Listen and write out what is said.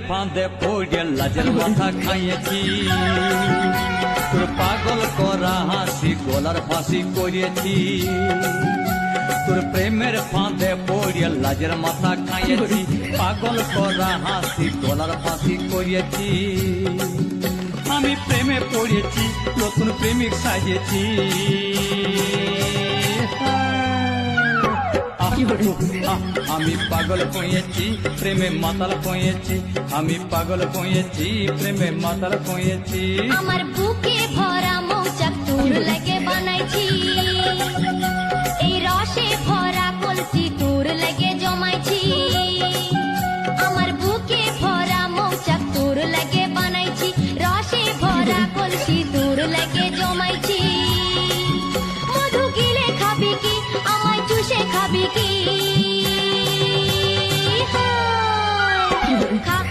ফাঁদে পড়ে লাজের মাথা খাইয়েছি, তোর পাগল করা হাসি গলার ফাঁসি করিয়েছি। তোর প্রেমের ফাঁদে পড়ে লাজের মাথা খাইয়েছি, পাগল করা হাসি গলার ফাঁসি করিয়েছি। আমি প্রেমে পড়েছি, নতুন প্রেমিক সাজিয়েছি। আমি পাগল কইয়েছি, প্রেমে মাতাল কইয়েছি। আমি পাগল কইয়েছি, প্রেমে মাতাল কইয়েছি। আমার বুকে ভরা মৌচাক তোর লাগে বানাইছি।